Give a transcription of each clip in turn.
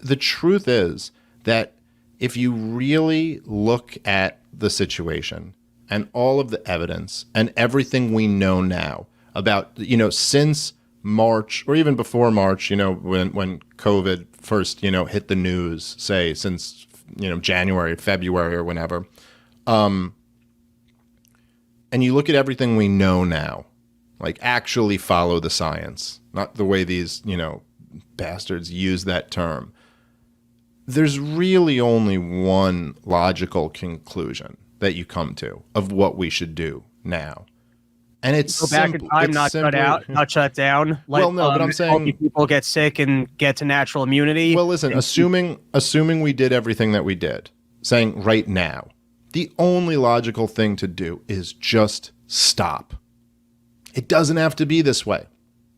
the truth is that if you really look at the situation and all of the evidence and everything we know now about, since March or even before March, when COVID first, hit the news, say since, January, February or whenever, and you look at everything we know now, like actually follow the science, not the way these, bastards use that term. There's really only one logical conclusion that you come to of what we should do now. And it's go back in time, not shut down. Well, no, but I'm saying people get sick and get to natural immunity. Well, listen, assuming we did everything that we did, saying right now, the only logical thing to do is just stop. It doesn't have to be this way.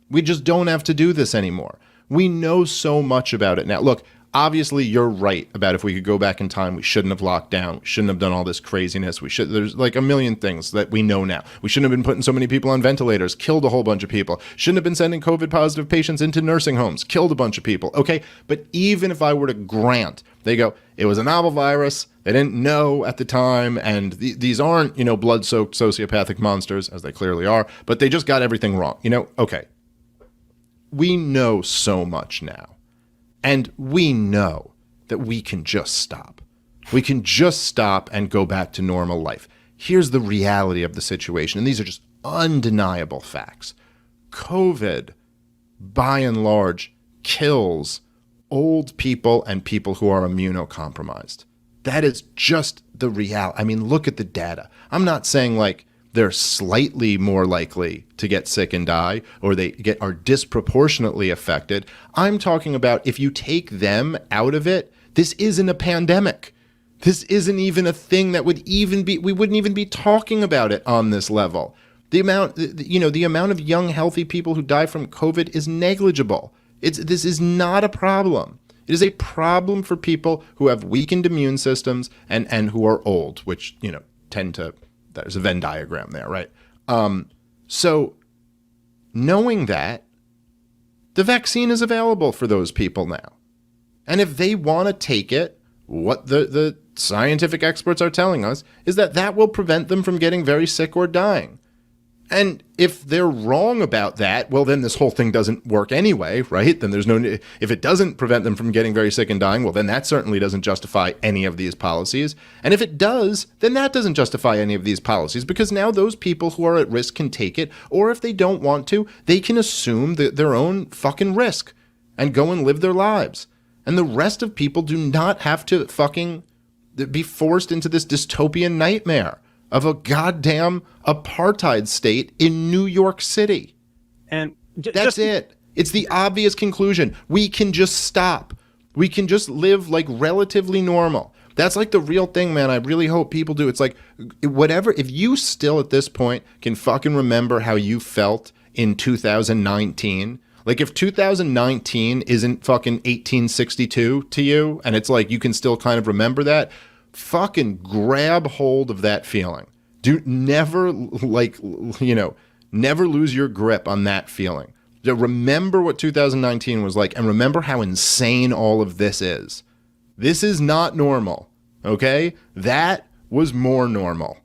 We just don't have to do this anymore. We know so much about it now. Look, obviously you're right about if we could go back in time, we shouldn't have locked down. We shouldn't have done all this craziness. There's like a million things that we know now. We shouldn't have been putting so many people on ventilators, killed a whole bunch of people. Shouldn't have been sending COVID positive patients into nursing homes, killed a bunch of people. Okay. But even if I were to grant, they go, it was a novel virus. They didn't know at the time. And these aren't, blood-soaked sociopathic monsters, as they clearly are, but they just got everything wrong. Okay. We know so much now. And we know that we can just stop. We can just stop and go back to normal life. Here's the reality of the situation, and these are just undeniable facts. COVID, by and large, kills old people and people who are immunocompromised. That is just the reality. I mean, look at the data. I'm not saying like they're slightly more likely to get sick and die, or are disproportionately affected. I'm talking about if you take them out of it, this isn't a pandemic. This isn't even a thing that we wouldn't even be talking about it on this level. The amount of young, healthy people who die from COVID is negligible. This is not a problem. It is a problem for people who have weakened immune systems and who are old, which, tend to. There's a Venn diagram there, right? So knowing that, the vaccine is available for those people now. And if they want to take it, what the scientific experts are telling us is that will prevent them from getting very sick or dying. And if they're wrong about that, well, then this whole thing doesn't work anyway, right? Then if it doesn't prevent them from getting very sick and dying, well, then that certainly doesn't justify any of these policies. And if it does, then that doesn't justify any of these policies, because now those people who are at risk can take it, or if they don't want to, they can assume their own fucking risk and go and live their lives. And the rest of people do not have to fucking be forced into this dystopian nightmare of a goddamn apartheid state in New York City. And that's it. It's the obvious conclusion. We can just stop. We can just live like relatively normal. That's like the real thing, man. I really hope people do. It's like whatever. If you still at this point can fucking remember how you felt in 2019, like if 2019 isn't fucking 1862 to you, and it's like you can still kind of remember that, fucking grab hold of that feeling. Never lose your grip on that feeling. Remember what 2019 was like, and remember how insane all of this is. This is not normal, okay? That was more normal.